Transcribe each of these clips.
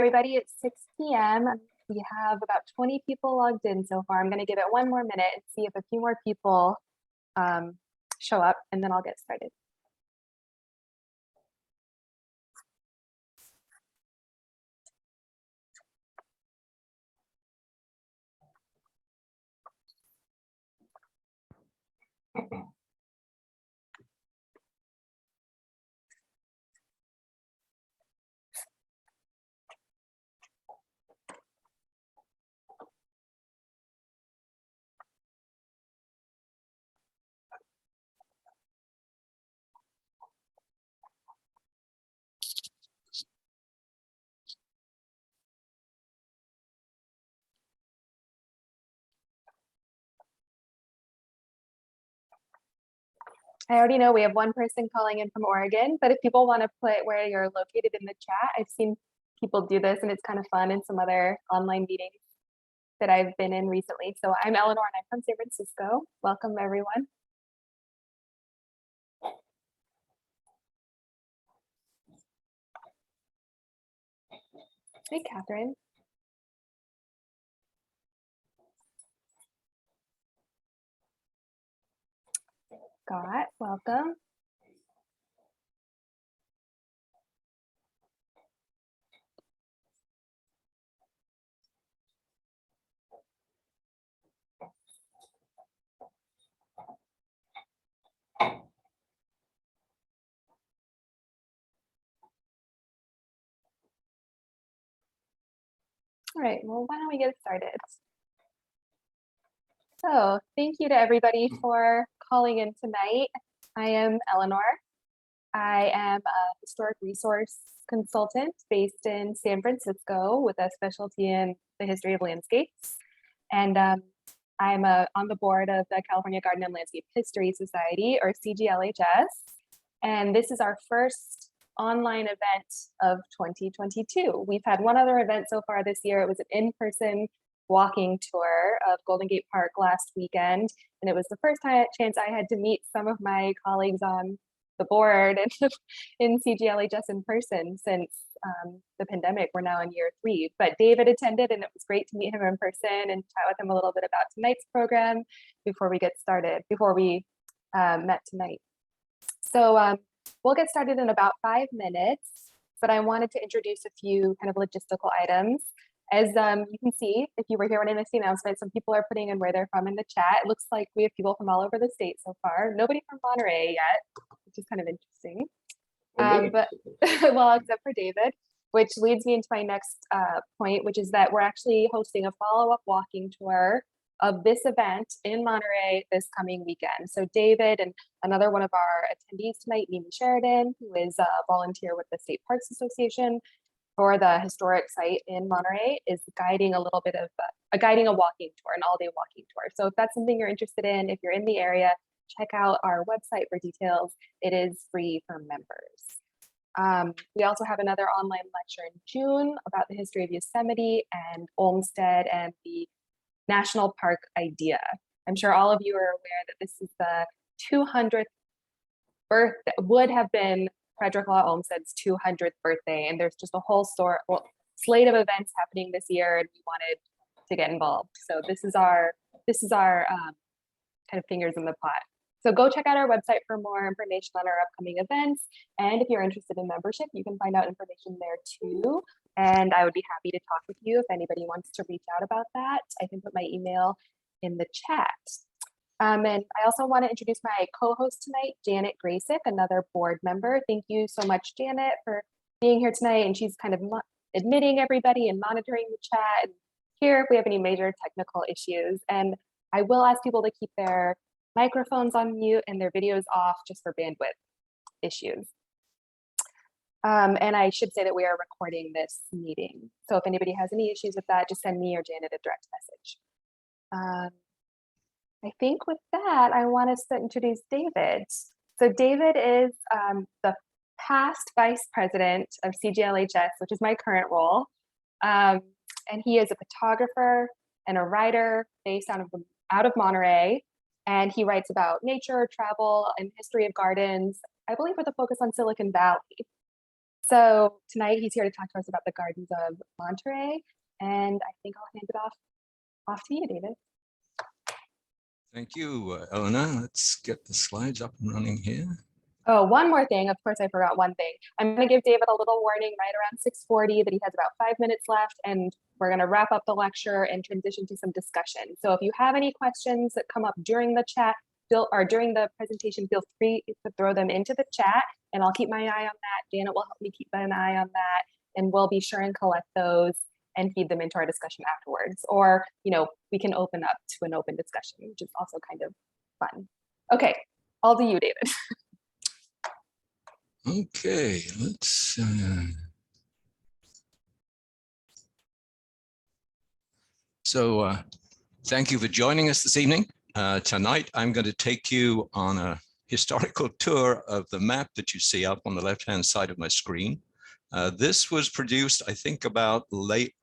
Everybody, it's 6 p.m. We have about 20 people logged in so far. I'm going to give it one more minute and see if a few more people show up, and then I'll get started. I already know we have one person calling in from Oregon, but if people want to put where you're located in the chat, I've seen people do this and it's kind of fun in some other online meetings that I've been in recently. So I'm Eleanor and I'm from San Francisco. Welcome everyone. Hey, Catherine. Scott, welcome. All right, well, why don't we get started? So thank you to everybody for calling in tonight. I am Eleanor. I am a historic resource consultant based in San Francisco with a specialty in the history of landscapes. And I'm on the board of the California Garden and Landscape History Society, or CGLHS. And this is our first online event of 2022. We've had one other event so far this year. It was an in-person walking tour of Golden Gate Park last weekend. And it was the first chance I had to meet some of my colleagues on the board and in CGLHS in person since the pandemic. We're now in year 3, but David attended and it was great to meet him in person and chat with him a little bit about tonight's program before we get started, before we met tonight. So we'll get started in about 5 minutes, but I wanted to introduce a few kind of logistical items. As you can see, if you were here when I missed the announcement, some people are putting in where they're from in the chat. It looks like we have people from all over the state so far. Nobody from Monterey yet, which is kind of interesting. But well, except for David, which leads me into my next point, which is that we're actually hosting a follow-up walking tour of this event in Monterey this coming weekend. So David and another one of our attendees tonight, Mimi Sheridan, who is a volunteer with the State Parks Association for the historic site in Monterey, is guiding a little bit of guiding a walking tour, an all-day walking tour. So if that's something you're interested in, if you're in the area, check out our website for details. It is free for members. We also have another online lecture in June about the history of Yosemite and Olmsted and the national park idea. I'm sure all of you are aware that this is the 200th birthday, would have been Frederick Law Olmsted's 200th birthday, and there's just a whole slate of events happening this year, and we wanted to get involved. So this is our kind of fingers in the pot. So go check out our website for more information on our upcoming events. And if you're interested in membership, you can find out information there too. And I would be happy to talk with you if anybody wants to reach out about that. I can put my email in the chat. And I also want to introduce my co-host tonight, Janet Graysick, another board member. Thank you so much, Janet, for being here tonight. And she's kind of admitting everybody and monitoring the chat and here if we have any major technical issues. And I will ask people to keep their microphones on mute and their videos off just for bandwidth issues. And I should say that we are recording this meeting. So if anybody has any issues with that, just send me or Janet a direct message. I think with that, I want us to introduce David. So David is the past vice president of CGLHS, which is my current role. And he is a photographer and a writer based out of Monterey. And he writes about nature, travel, and history of gardens, I believe with a focus on Silicon Valley. So tonight he's here to talk to us about the gardens of Monterey, and I think I'll hand it off to you, David. Thank you, Eleanor. Let's get the slides up and running here. Oh, one more thing. Of course, I forgot one thing. I'm going to give David a little warning right around 6:40 that he has about 5 minutes left, and we're going to wrap up the lecture and transition to some discussion. So if you have any questions that come up during the chat or during the presentation, feel free to throw them into the chat, and I'll keep my eye on that. Janet will help me keep an eye on that, and we'll be sure and collect those and feed them into our discussion afterwards. Or, we can open up to an open discussion, which is also kind of fun. Okay, all to you, David. Okay, let's thank you for joining us this evening. Tonight, I'm going to take you on a historical tour of the map that you see up on the left-hand side of my screen. This was produced, I think, about late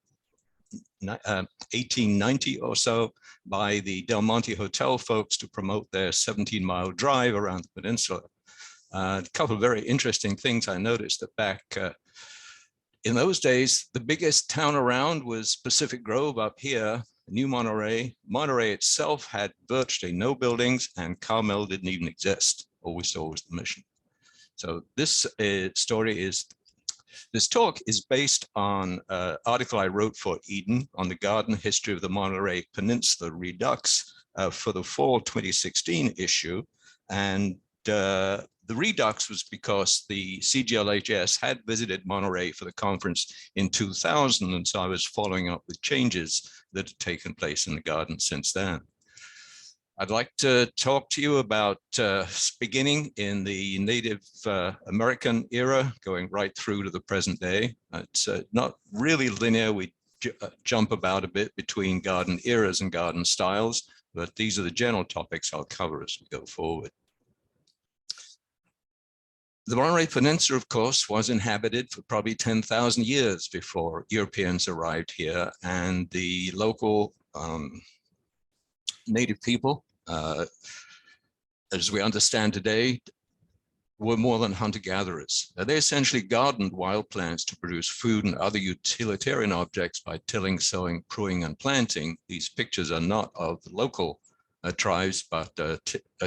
1890 or so by the Del Monte Hotel folks to promote their 17-mile drive around the peninsula. A couple of very interesting things I noticed that back in those days, the biggest town around was Pacific Grove up here, New Monterey. Monterey itself had virtually no buildings, and Carmel didn't even exist. All we saw was the mission. So this this talk is based on an article I wrote for Eden on the garden history of the Monterey Peninsula Redux for the fall 2016 issue. And the redux was because the CGLHS had visited Monterey for the conference in 2000, and so I was following up with changes that had taken place in the garden since then. I'd like to talk to you about beginning in the Native American era, going right through to the present day. It's not really linear. We jump about a bit between garden eras and garden styles, but these are the general topics I'll cover as we go forward. The Monterey Peninsula, of course, was inhabited for probably 10,000 years before Europeans arrived here, and the local native people, as we understand today, were more than hunter-gatherers. They essentially gardened wild plants to produce food and other utilitarian objects by tilling, sowing, pruning, and planting. These pictures are not of the local tribes, but are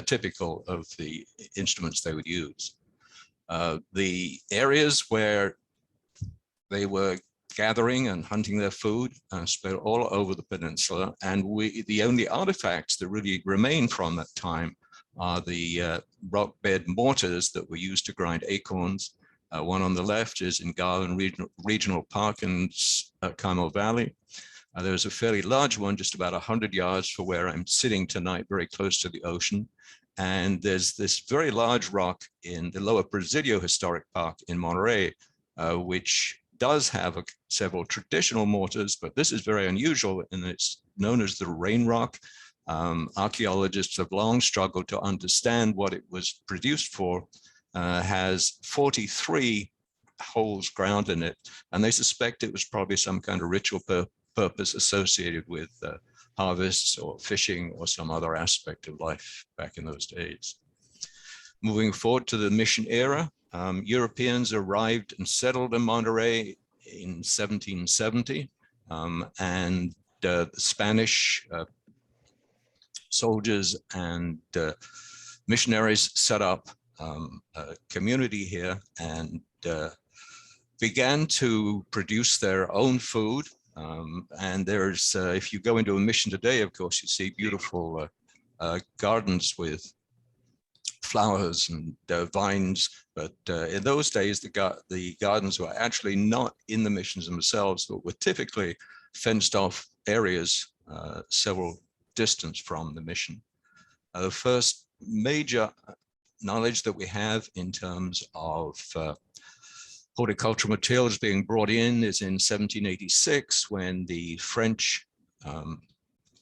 typical of the instruments they would use. The areas where they were gathering and hunting their food spread all over the peninsula, and the only artifacts that really remain from that time are the rock bed mortars that were used to grind acorns. One on the left is in Garland Regional Park in Carmel Valley. There's a fairly large one just about 100 yards from where I'm sitting tonight, very close to the ocean. And there's this very large rock in the Lower Presidio Historic Park in Monterey, which does have several traditional mortars, but this is very unusual, and it's known as the rain rock. Archaeologists have long struggled to understand what it was produced for. Has 43 holes ground in it, and they suspect it was probably some kind of ritual purpose associated with harvests or fishing or some other aspect of life back in those days. Moving forward to the mission era, Europeans arrived and settled in Monterey in 1770, and the Spanish soldiers and missionaries set up a community here and began to produce their own food. And there's, if you go into a mission today, of course, you see beautiful gardens with flowers and vines. But in those days, the gardens were actually not in the missions themselves, but were typically fenced off areas several distance from the mission. The first major knowledge that we have in terms of horticultural materials being brought in is in 1786, when the French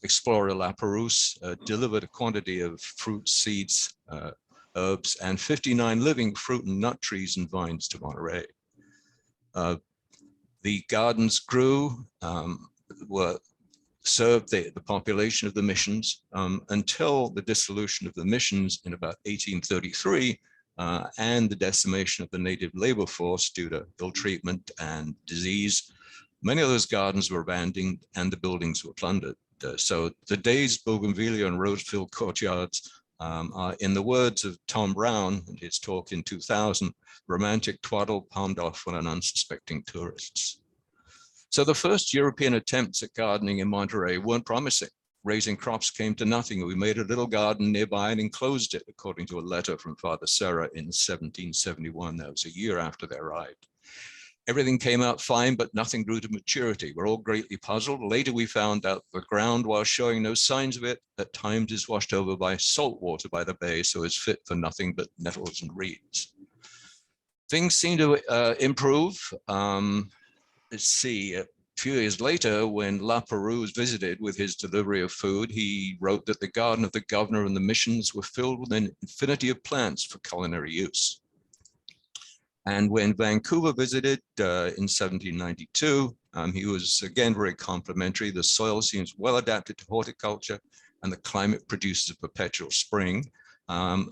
explorer Laperouse delivered a quantity of fruits, seeds, herbs, and 59 living fruit and nut trees and vines to Monterey. The gardens grew, served the population of the missions until the dissolution of the missions in about 1833, and the decimation of the native labor force due to ill treatment and disease. Many of those gardens were abandoned and the buildings were plundered. So today's bougainvillea and rose-filled courtyards are, in the words of Tom Brown in his talk in 2000, romantic twaddle palmed off on unsuspecting tourists. So the first European attempts at gardening in Monterey weren't promising. Raising crops came to nothing. We made a little garden nearby and enclosed it, according to a letter from Father Serra in 1771. That was a year after they arrived. Everything came out fine, but nothing grew to maturity. We're all greatly puzzled. Later, we found out the ground, while showing no signs of it, at times is washed over by salt water by the bay, so it's fit for nothing but nettles and reeds. Things seem to improve. Let's see, a few years later, when La Perouse visited with his delivery of food, he wrote that the garden of the governor and the missions were filled with an infinity of plants for culinary use. And when Vancouver visited in 1792, he was again very complimentary. The soil seems well adapted to horticulture and the climate produces a perpetual spring.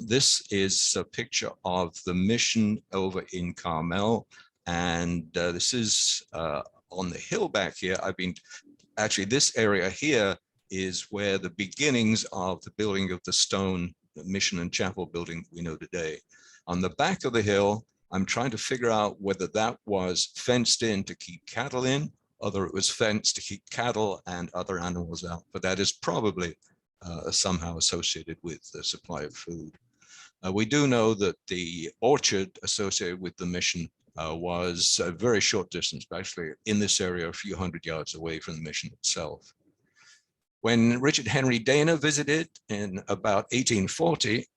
This is a picture of the mission over in Carmel. And this is on the hill back here. Actually, this area here is where the beginnings of the building of the stone mission and chapel building we know today. On the back of the hill, I'm trying to figure out whether that was fenced in to keep cattle in, whether it was fenced to keep cattle and other animals out, but that is probably somehow associated with the supply of food. We do know that the orchard associated with the mission was a very short distance, actually in this area, a few hundred yards away from the mission itself. When Richard Henry Dana visited in about 1840,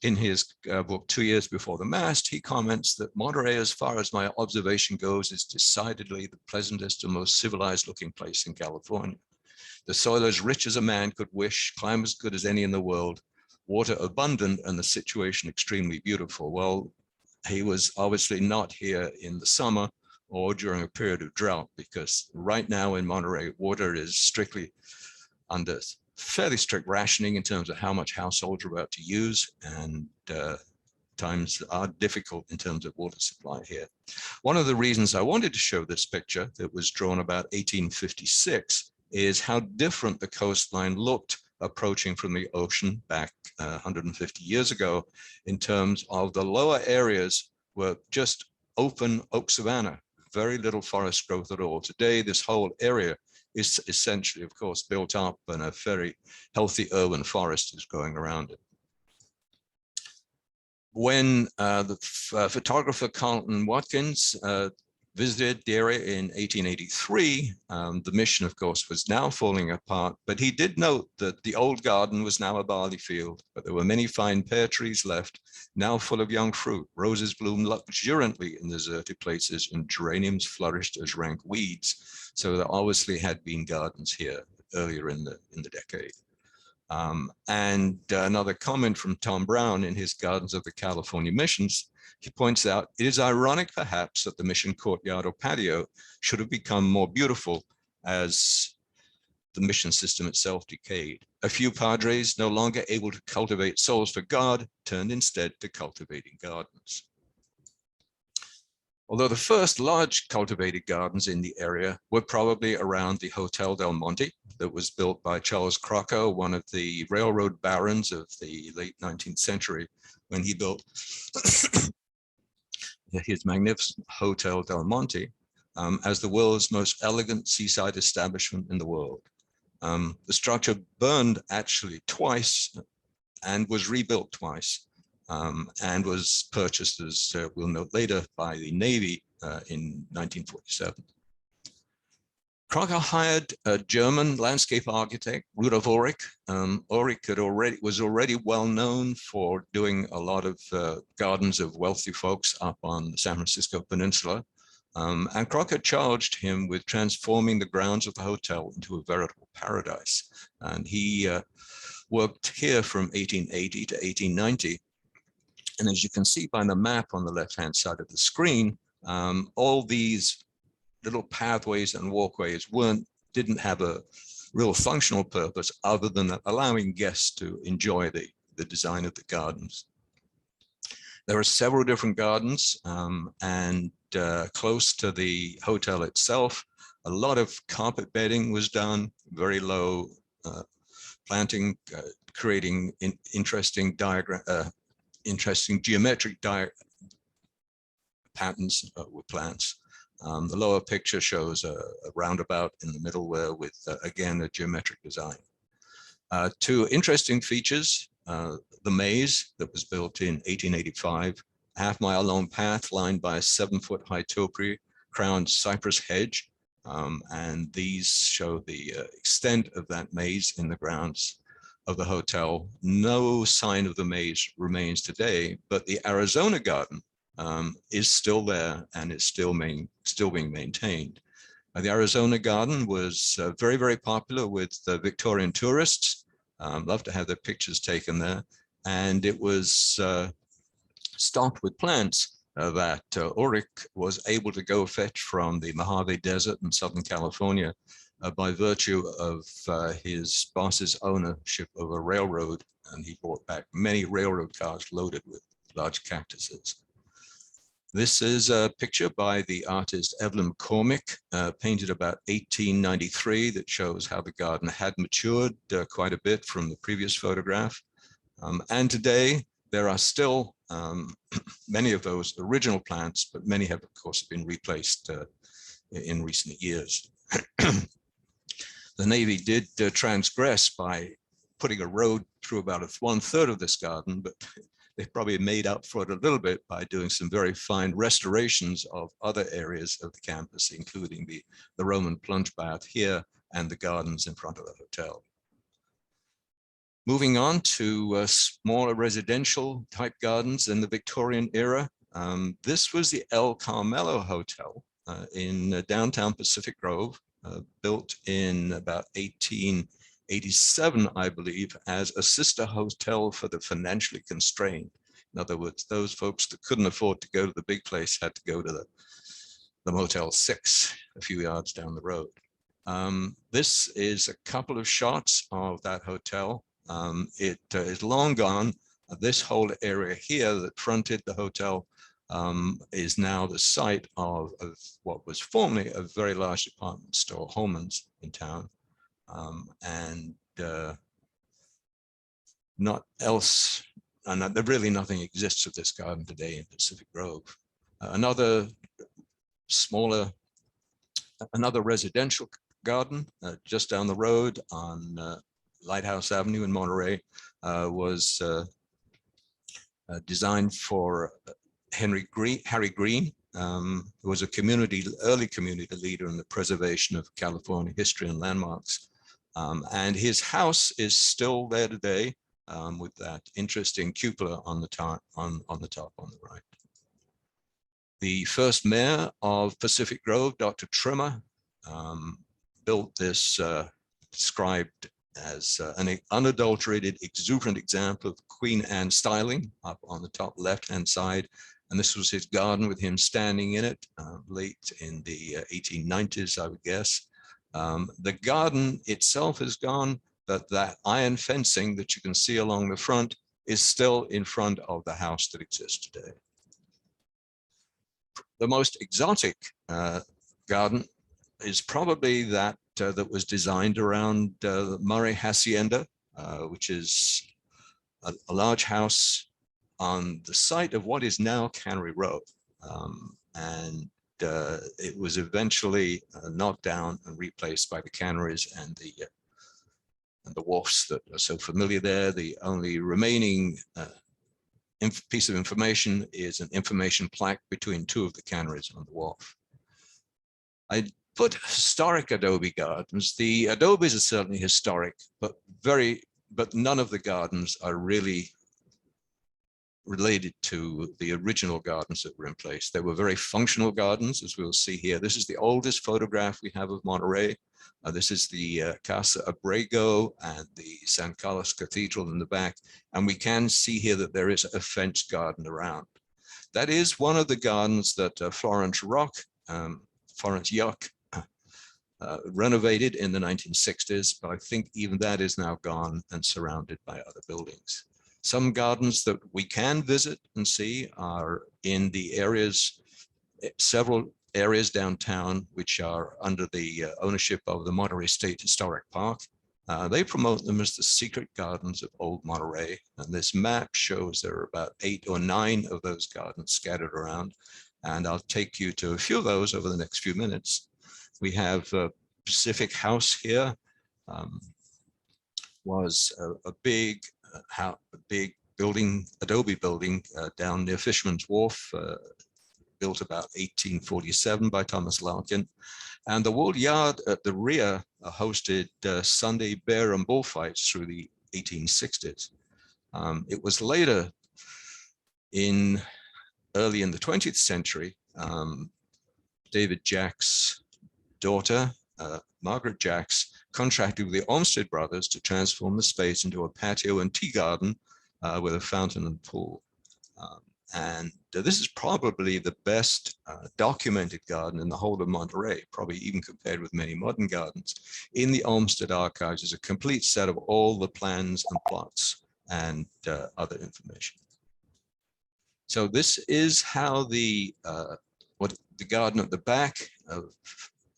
in his book, 2 Years Before the Mast, he comments that Monterey, as far as my observation goes, is decidedly the pleasantest and most civilized looking place in California. The soil as rich as a man could wish, climate as good as any in the world, water abundant, and the situation extremely beautiful. Well, he was obviously not here in the summer or during a period of drought, because right now in Monterey, water is strictly under fairly strict rationing in terms of how much households are about to use, and times are difficult in terms of water supply here. One of the reasons I wanted to show this picture that was drawn about 1856 is how different the coastline looked approaching from the ocean back 150 years ago, in terms of the lower areas were just open oak savanna, very little forest growth at all. Today, this whole area is essentially, of course, built up, and a very healthy urban forest is growing around it. When the photographer Carlton Watkins visited the area in 1883, the mission, of course, was now falling apart, but he did note that the old garden was now a barley field, but there were many fine pear trees left, now full of young fruit. Roses bloomed luxuriantly in deserted places, and geraniums flourished as rank weeds. So there obviously had been gardens here earlier in the decade. And another comment from Tom Brown in his Gardens of the California Missions, he points out, it is ironic perhaps that the mission courtyard or patio should have become more beautiful as the mission system itself decayed. A few padres, no longer able to cultivate souls for God, turned instead to cultivating gardens. Although the first large cultivated gardens in the area were probably around the Hotel Del Monte that was built by Charles Crocker, one of the railroad barons of the late 19th century, when he built his magnificent Hotel Del Monte as the world's most elegant seaside establishment in the world. The structure burned actually twice and was rebuilt twice. And was purchased, as we'll note later, by the Navy in 1947. Crocker hired a German landscape architect, Rudolf Ulrich. Ulrich was already well known for doing a lot of gardens of wealthy folks up on the San Francisco Peninsula. And Crocker charged him with transforming the grounds of the hotel into a veritable paradise. And he worked here from 1880 to 1890. And as you can see by the map on the left-hand side of the screen, all these little pathways and walkways didn't have a real functional purpose other than allowing guests to enjoy the design of the gardens. There are several different gardens, and close to the hotel itself, a lot of carpet bedding was done, very low planting, creating interesting geometric patterns with plants. The lower picture shows a roundabout in the middle there with, again, a geometric design. Two interesting features, the maze that was built in 1885, a half-mile-long path lined by a 7-foot-high topiary crowned cypress hedge. And these show the extent of that maze in the grounds of the hotel. No sign of the maze remains today, but the Arizona Garden is still there and is still being maintained. The Arizona Garden was very, very popular with Victorian tourists. Love to have their pictures taken there. And it was stocked with plants that Ulrich was able to go fetch from the Mojave Desert in Southern California by virtue of his boss's ownership of a railroad. And he brought back many railroad cars loaded with large cactuses. This is a picture by the artist Evelyn McCormick, painted about 1893, that shows how the garden had matured quite a bit from the previous photograph. And today, there are still many of those original plants, but many have, of course, been replaced in recent years. The Navy did transgress by putting a road through about 1/3 of this garden, but they probably made up for it a little bit by doing some very fine restorations of other areas of the campus, including the Roman plunge bath here and the gardens in front of the hotel. Moving on to smaller residential type gardens in the Victorian era. This was the El Carmelo Hotel in downtown Pacific Grove, built in about 1887, I believe, as a sister hotel for the financially constrained. In other words, those folks that couldn't afford to go to the big place had to go to the Motel 6 a few yards down the road. This is a couple of shots of that hotel. It is long gone. This whole area here that fronted the hotel is now the site of what was formerly a very large department store, Holman's, in town. Not else, and there really nothing exists of this garden today in Pacific Grove. Another residential garden just down the road on Lighthouse Avenue in Monterey was designed for Harry Green, who was a early community leader in the preservation of California history and landmarks. And his house is still there today with that interesting cupola on the top on the right. The first mayor of Pacific Grove, Dr. Trimmer, built this, described as an unadulterated, exuberant example of Queen Anne styling up on the top left-hand side. And this was his garden with him standing in it late in the 1890s, I would guess. The garden itself is gone, but that iron fencing that you can see along the front is still in front of the house that exists today. The most exotic garden is probably that that was designed around Murray Hacienda, which is a large house on the site of what is now Cannery Row. It was eventually knocked down and replaced by the canneries and the wharfs that are so familiar there. The only remaining piece of information is an information plaque between two of the canneries on the wharf. I put historic adobe gardens. The adobes are certainly historic, but none of the gardens are really related to the original gardens that were in place. They were very functional gardens, as we'll see here. This is the oldest photograph we have of Monterey. This is the Casa Abrego and the San Carlos Cathedral in the back. And we can see here that there is a fenced garden around. That is one of the gardens that Florence Yuck renovated in the 1960s, but I think even that is now gone and surrounded by other buildings. Some gardens that we can visit and see are in the areas, several areas downtown, which are under the ownership of the Monterey State Historic Park. They promote them as the secret gardens of Old Monterey. And this map shows there are about 8 or 9 of those gardens scattered around. And I'll take you to a few of those over the next few minutes. We have Pacific House here. Was a big building, adobe building down near Fisherman's Wharf, built about 1847 by Thomas Larkin. And the wool yard at the rear hosted Sunday bear and bullfights through the 1860s. It was later, early in the 20th century, David Jack's daughter, Margaret Jacks, contracted with the Olmsted brothers to transform the space into a patio and tea garden with a fountain and pool. And this is probably the best documented garden in the whole of Monterey, probably even compared with many modern gardens. In the Olmsted archives is a complete set of all the plans and plots and other information. So this is how the garden at the back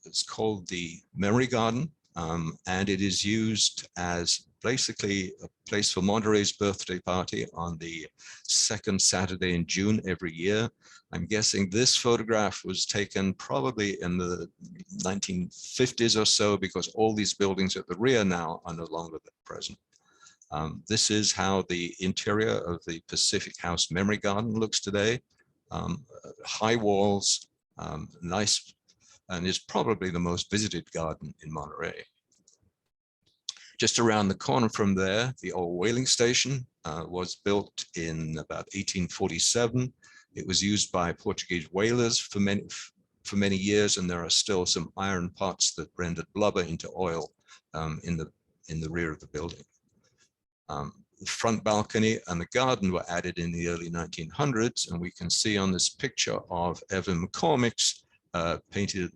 is called the Memory Garden, and it is used as basically a place for Monterey's birthday party on the 2nd Saturday in June every year. I'm guessing this photograph was taken probably in the 1950s or so, because all these buildings at the rear now are no longer present. This is how the interior of the Pacific House Memory Garden looks today. High walls, nice, and is probably the most visited garden in Monterey. Just around the corner from there, the old whaling station was built in about 1847. It was used by Portuguese whalers for many years, and there are still some iron pots that rendered blubber into oil in the rear of the building. The front balcony and the garden were added in the early 1900s, and we can see on this picture of Evan McCormick's painted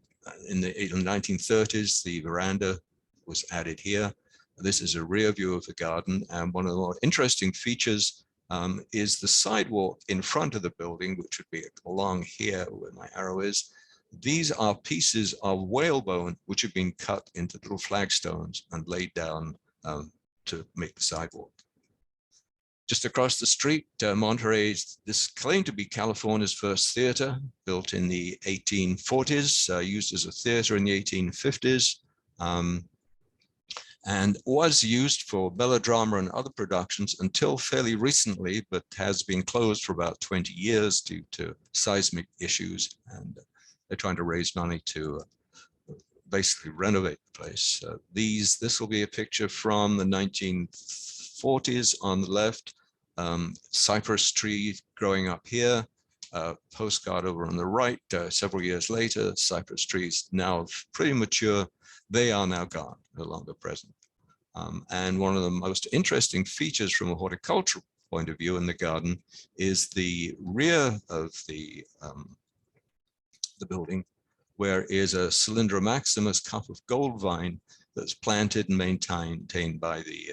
in the 1930s. The veranda was added here. This is a rear view of the garden, and one of the more interesting features is the sidewalk in front of the building, which would be along here where my arrow is. These are pieces of whalebone which have been cut into little flagstones and laid down to make the sidewalk. Just across the street, Monterey's, this claimed to be California's first theater, built in the 1840s, used as a theater in the 1850s. And was used for melodrama and other productions until fairly recently, but has been closed for about 20 years due to seismic issues. And they're trying to raise money to basically renovate the place. This will be a picture from the 1940s on the left, cypress tree growing up here, postcard over on the right, several years later, cypress trees now pretty mature. They are now gone, no longer present. And one of the most interesting features from a horticultural point of view in the garden is the rear of the building, where is a Cylindra maximus cup of gold vine that's planted and maintained by the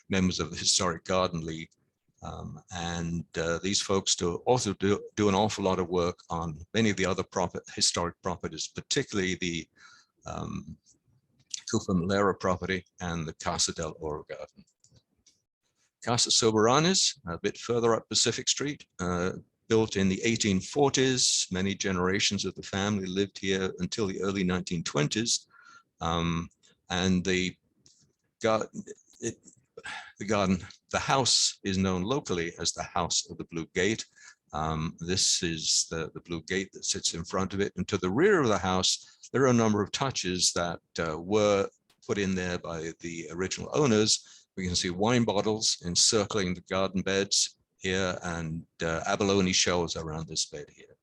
members of the Historic Garden League. These folks also do an awful lot of work on many of the other historic properties, particularly the Cufa Malera property and the Casa del Oro garden. Casa Soberanes, a bit further up Pacific Street, built in the 1840s. Many generations of the family lived here until the early 1920s. And the house is known locally as the House of the Blue Gate. This is the blue gate that sits in front of it. And to the rear of the house, there are a number of touches that were put in there by the original owners. We can see wine bottles encircling the garden beds here, and abalone shells around this bed here.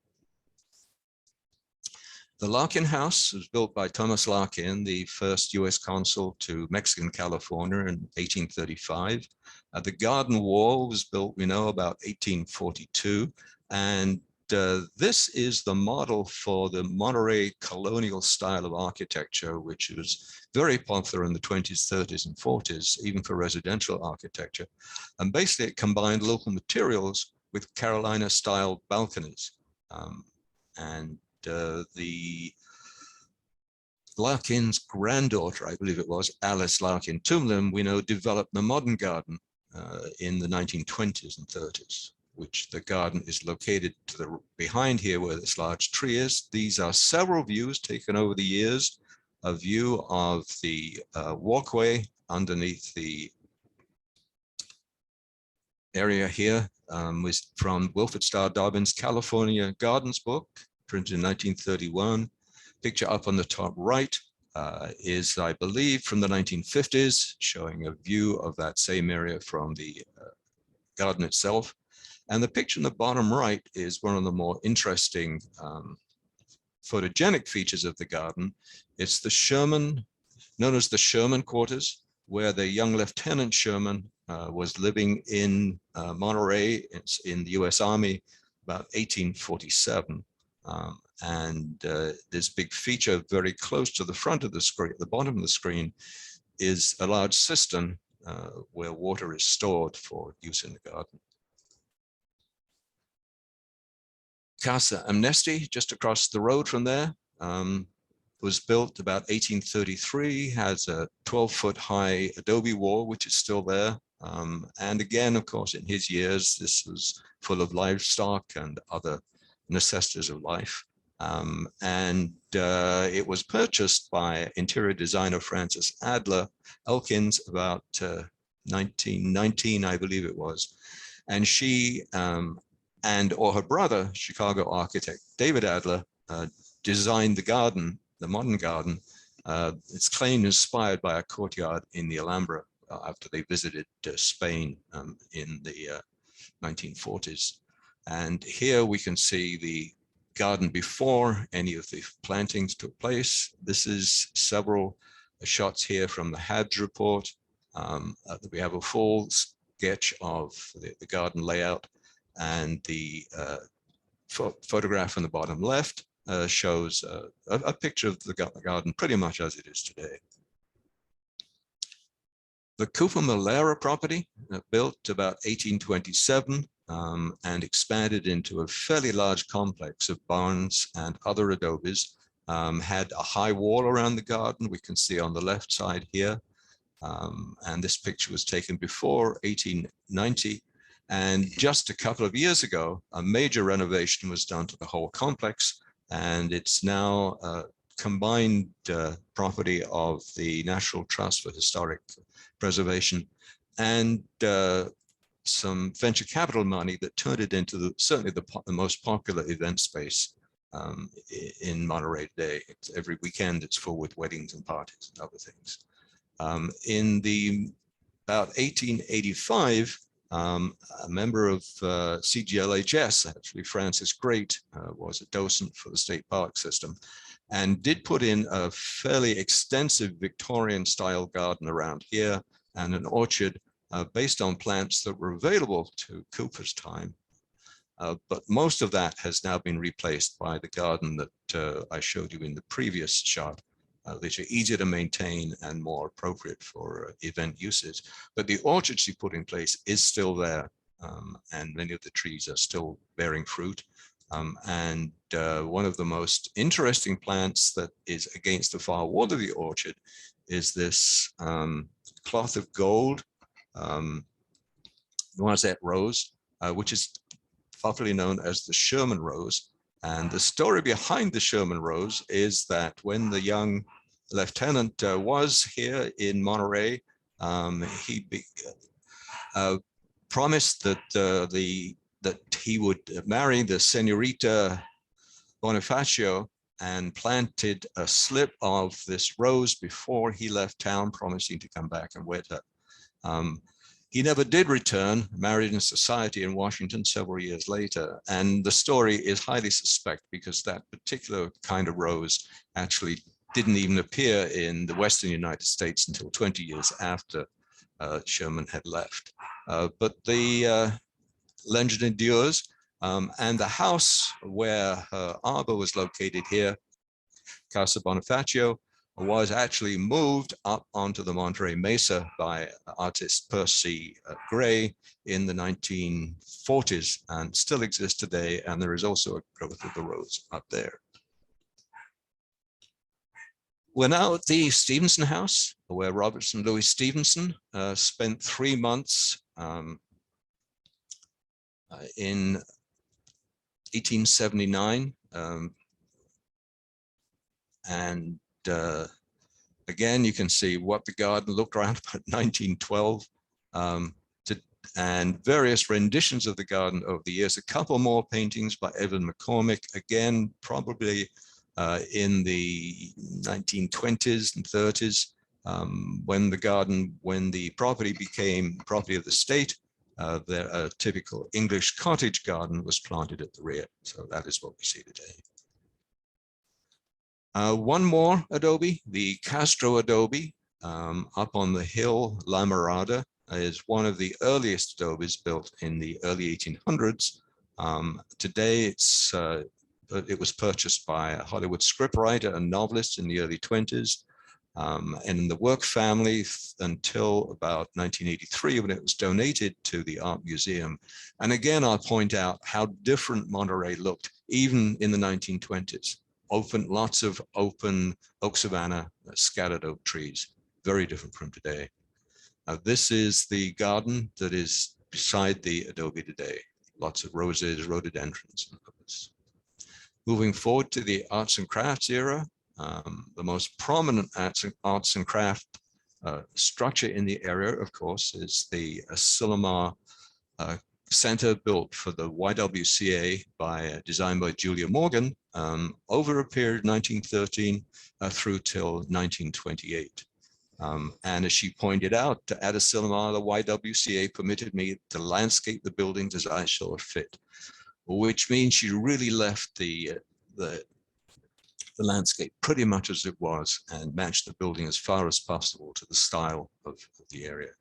The Larkin House was built by Thomas Larkin, the first US consul to Mexican California in 1835. The garden wall was built, we know, about 1842, and this is the model for the Monterey colonial style of architecture, which was very popular in the 20s, 30s, and 40s, even for residential architecture. And basically, it combined local materials with Carolina-style balconies. The Larkin's granddaughter, I believe it was, Alice Larkin Tumlin, we know developed the modern garden in the 1920s and 30s, which the garden is located to the behind here where this large tree is. These are several views taken over the years. A view of the walkway underneath the area here was from Wilfred Starr Dobbins' California Gardens book, printed in 1931. Picture up on the top right is, I believe, from the 1950s, showing a view of that same area from the garden itself. And the picture in the bottom right is one of the more interesting photogenic features of the garden. It's the Sherman, known as the Sherman quarters, where the young Lieutenant Sherman was living in Monterey in the US Army about 1847. This big feature very close to the front of the screen, at the bottom of the screen, is a large cistern where water is stored for use in the garden. Casa Amnesty, just across the road from there, was built about 1833, has a 12-foot high adobe wall, which is still there. And again, of course, in his years, this was full of livestock and other necessities of life. It was purchased by interior designer Frances Adler Elkins about 1919, I believe it was. And she or her brother, Chicago architect David Adler, designed the garden, the modern garden. It's claimed inspired by a courtyard in the Alhambra after they visited Spain in the 1940s. And here we can see the garden before any of the plantings took place. This is several shots here from the Habs report. We have a full sketch of the garden layout, and the photograph on the bottom left shows a picture of the garden pretty much as it is today. The Cooper Malera property, built about 1827, and expanded into a fairly large complex of barns and other adobes, had a high wall around the garden. We can see on the left side here. And this picture was taken before 1890. And just a couple of years ago, a major renovation was done to the whole complex. And it's now a combined property of the National Trust for Historic Preservation and some venture capital money that turned it into certainly the most popular event space in Monterey today. Every weekend it's full with weddings and parties and other things. In about 1885, a member of CGLHS, actually Francis Great, was a docent for the state park system, and did put in a fairly extensive Victorian style garden around here and an orchard based on plants that were available to Cooper's time. But most of that has now been replaced by the garden that I showed you in the previous shot, which are easier to maintain and more appropriate for event uses. But the orchard she put in place is still there, and many of the trees are still bearing fruit. One of the most interesting plants that is against the far wall of the orchard is this cloth of gold noisette rose, which is popularly known as the Sherman rose. And the story behind the Sherman rose is that when the young lieutenant was here in Monterey, he promised that that he would marry the Senorita Bonifacio, and planted a slip of this rose before he left town, promising to come back and wed her. He never did return, married in society in Washington several years later. And the story is highly suspect because that particular kind of rose actually didn't even appear in the Western United States until 20 years after Sherman had left. But the legend endures, And the house where her arbor was located here, Casa Bonifacio, was actually moved up onto the Monterey Mesa by artist Percy Gray in the 1940s and still exists today. And there is also a growth of the rose up there. We're now at the Stevenson House, where Robertson Louis Stevenson spent 3 months in 1879. Again, you can see what the garden looked around about 1912, and various renditions of the garden over the years. A couple more paintings by Evan McCormick, again, probably in the 1920s and 30s, when the property became property of the state. A typical English cottage garden was planted at the rear. So that is what we see today. One more adobe, the Castro adobe, up on the hill La Mirada, is one of the earliest adobes built in the early 1800s. Today, it was purchased by a Hollywood scriptwriter and novelist in the early 20s, and in the work family until about 1983, when it was donated to the Art Museum. And again, I'll point out how different Monterey looked even in the 1920s. Lots of open oak savanna, scattered oak trees, very different from today. This is the garden that is beside the adobe today. Lots of roses, rhododendrons, and others. Moving forward to the arts and crafts era, the most prominent arts and craft structure in the area, of course, is the Asilomar Center, built for the YWCA designed by Julia Morgan over a period of 1913 through till 1928. And as she pointed out, at Asilomar, the YWCA permitted me to landscape the buildings as I saw fit, which means she really left the landscape pretty much as it was and matched the building as far as possible to the style of the area.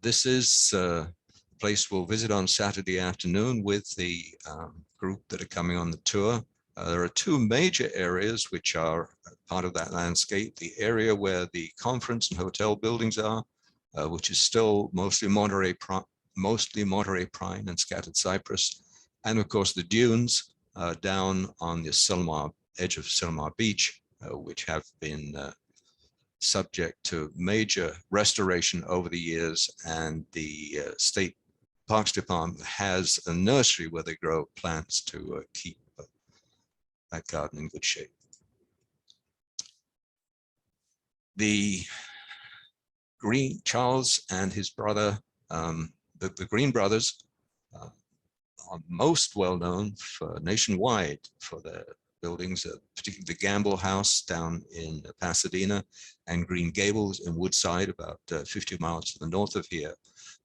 This is a place we'll visit on Saturday afternoon with the group that are coming on the tour. There are two major areas which are part of that landscape. The area where the conference and hotel buildings are, which is still mostly Monterey pine and scattered cypress. And of course the dunes down on the edge of Asilomar Beach, which have been subject to major restoration over the years, and the State Parks Department has a nursery where they grow plants to keep that garden in good shape. Charles and his brother, the Green brothers, are most well known nationwide for their buildings, particularly the Gamble House down in Pasadena and Green Gables in Woodside, about 50 miles to the north of here.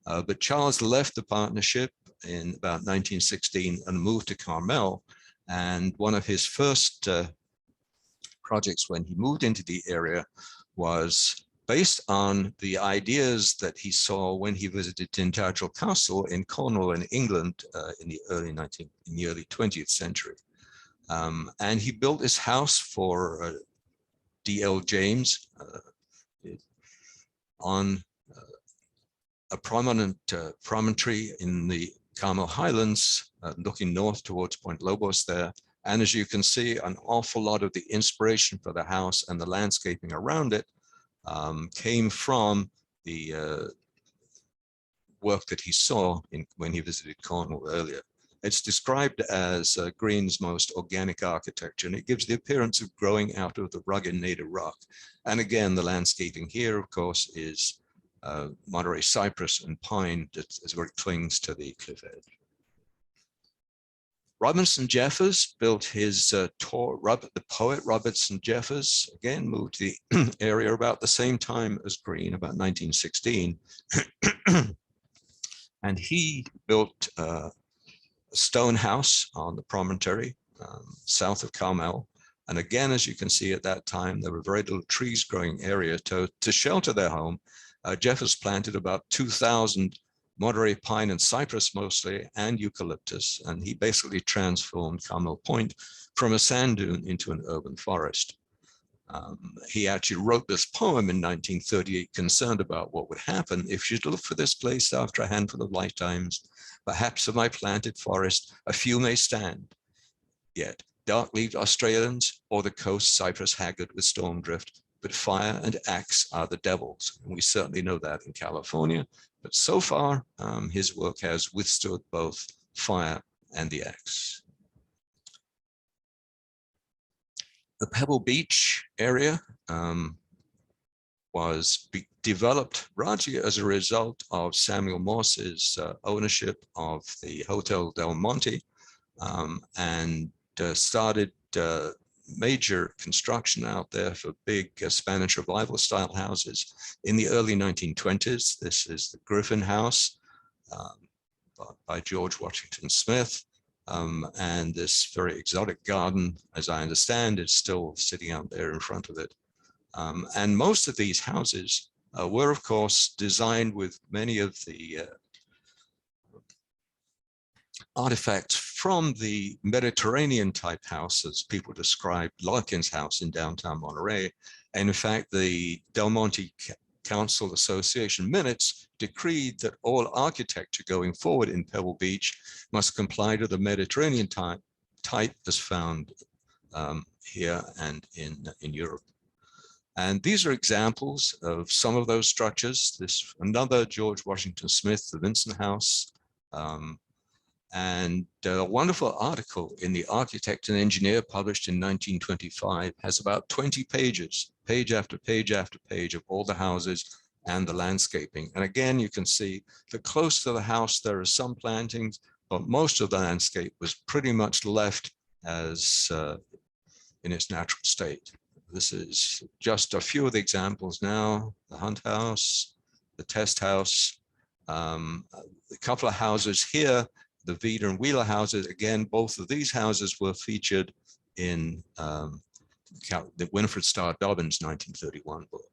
But Charles left the partnership in about 1916 and moved to Carmel. And one of his first projects when he moved into the area was based on the ideas that he saw when he visited Tintagel Castle in Cornwall in England in the early 20th century. And he built this house for D.L. James on a prominent promontory in the Carmel Highlands, looking north towards Point Lobos there. And as you can see, an awful lot of the inspiration for the house and the landscaping around it came from the work that he saw when he visited Cornwall earlier. It's described as Green's most organic architecture, and it gives the appearance of growing out of the rugged native rock. And again, the landscaping here, of course, is Monterey cypress and pine as where it clings to the cliff edge. Robinson Jeffers built his the poet Robertson Jeffers, again, moved to the area about the same time as Green, about 1916. And he built a stone house on the promontory south of Carmel. And again, as you can see at that time, there were very little trees growing area to shelter their home. Jeffers planted about 2,000 Monterey pine and cypress mostly, and eucalyptus. And he basically transformed Carmel Point from a sand dune into an urban forest. He actually wrote this poem in 1938, concerned about what would happen if you'd look for this place after a handful of lifetimes. Perhaps of my planted forest, a few may stand. Yet dark-leaved Australians, or the coast cypress haggard with storm drift, but fire and axe are the devils. And we certainly know that in California, but so far his work has withstood both fire and the axe. The Pebble Beach area was developed largely as a result of Samuel Morse's ownership of the Hotel Del Monte, and started major construction out there for big Spanish Revival style houses in the early 1920s. This is the Griffin House by George Washington Smith. And this very exotic garden, as I understand, is still sitting out there in front of it. And most of these houses were, of course, designed with many of the artifacts from the Mediterranean type house, as people described Larkin's house in downtown Monterey. And in fact, the Del Monte Council Association minutes decreed that all architecture going forward in Pebble Beach must comply to the Mediterranean type as found here and in Europe. And these are examples of some of those structures. This another George Washington Smith, the Vincent House, and a wonderful article in the Architect and Engineer published in 1925 has about 20 pages, page after page after page of all the houses and the landscaping. And again, you can see that close to the house, there are some plantings, but most of the landscape was pretty much left as in its natural state. This is just a few of the examples now: the Hunt House, the Test House, a couple of houses here, the Vida and Wheeler houses. Again, both of these houses were featured in the Winifred Starr Dobbins 1931 book.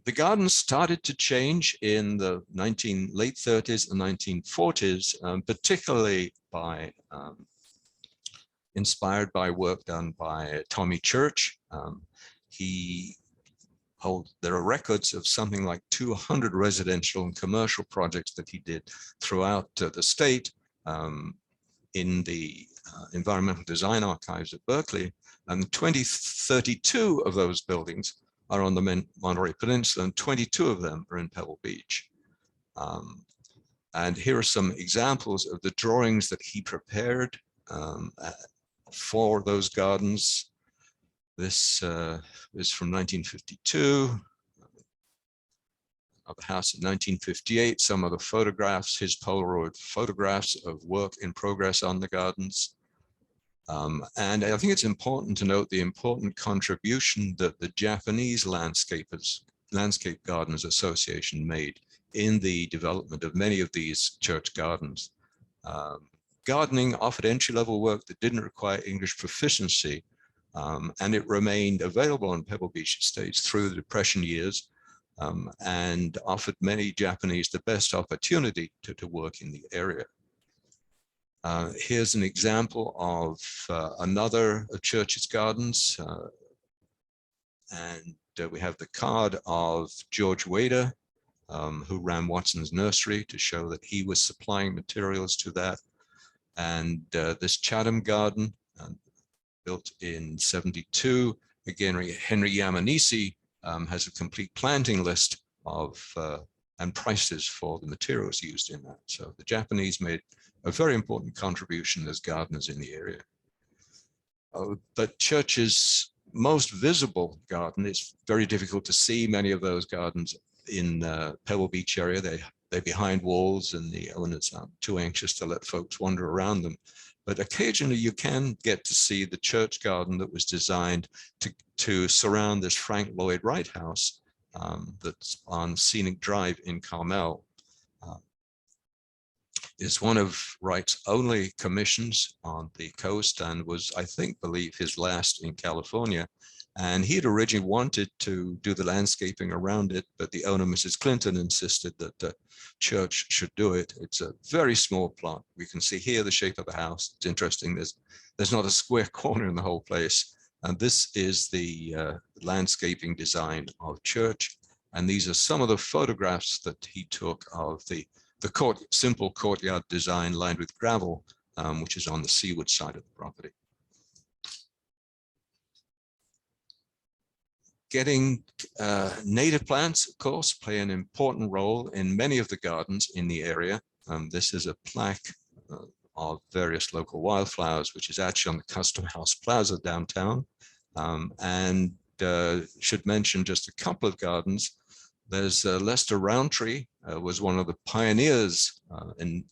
The gardens started to change in the late 30s and 1940s, particularly by inspired by work done by Tommy Church. There are records of something like 200 residential and commercial projects that he did throughout the state in the Environmental Design Archives at Berkeley. And 32 of those buildings are on the Monterey Peninsula, and 22 of them are in Pebble Beach. And here are some examples of the drawings that he prepared for those gardens. This is from 1952, of the house in 1958, some of the photographs, his Polaroid photographs of work in progress on the gardens. And I think it's important to note the important contribution that the Japanese Landscape Gardeners Association made in the development of many of these church gardens. Gardening offered entry-level work that didn't require English proficiency, and it remained available on Pebble Beach Estates through the Depression years, and offered many Japanese the best opportunity to work in the area. Here's an example of another of Church's gardens, and we have the card of George Wader, who ran Watson's Nursery, to show that he was supplying materials to that. And this Chatham Garden, built in '72, again, Henry Yamanisi has a complete planting list of and prices for the materials used in that. So the Japanese made a very important contribution as gardeners in the area. But Church's most visible garden, it's very difficult to see many of those gardens in Pebble Beach area. They're behind walls and the owners aren't too anxious to let folks wander around them. But occasionally you can get to see the church garden that was designed to surround this Frank Lloyd Wright house that's on Scenic Drive in Carmel. Is one of Wright's only commissions on the coast and was, I believe his last in California. And he had originally wanted to do the landscaping around it, but the owner, Mrs. Clinton, insisted that the church should do it. It's a very small plot. We can see here the shape of the house. It's interesting. There's not a square corner in the whole place. And this is the landscaping design of church. And these are some of the photographs that he took of the simple courtyard design lined with gravel, which is on the seaward side of the property. Getting native plants, of course, play an important role in many of the gardens in the area. This is a plaque of various local wildflowers, which is actually on the Custom House Plaza downtown. And should mention just a couple of gardens. There's Lester Roundtree, was one of the pioneers in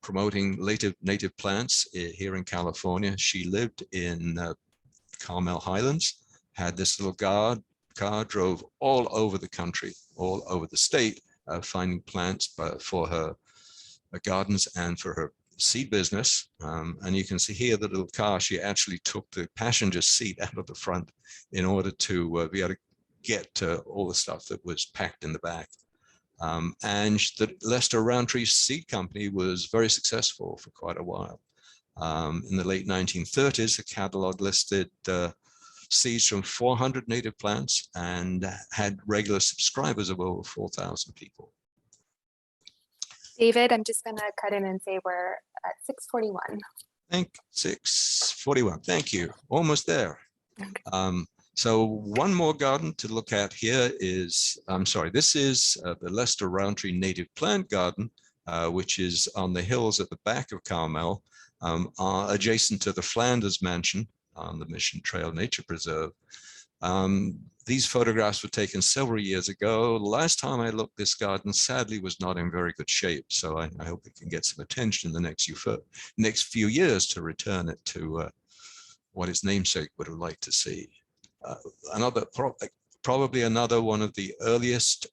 promoting native plants here in California. She lived in Carmel Highlands, had this little car, drove all over the country, all over the state, finding plants for her gardens and for her seed business. And you can see here the little car, she actually took the passenger seat out of the front in order to be able to get all the stuff that was packed in the back. And the Lester Roundtree Seed Company was very successful for quite a while. In the late 1930s, the catalog listed seeds from 400 native plants and had regular subscribers of over 4,000 people. David, I'm just going to cut in and say we're at 6:41. 6:41. Thank you. Almost there. Okay. So one more garden to look at here is, this is the Lester Roundtree Native Plant Garden, which is on the hills at the back of Carmel, adjacent to the Flanders Mansion on the Mission Trail Nature Preserve. These photographs were taken several years ago. Last time I looked, this garden sadly was not in very good shape. So I hope it can get some attention in the next few years to return it to what its namesake would have liked to see. Probably another one of the earliest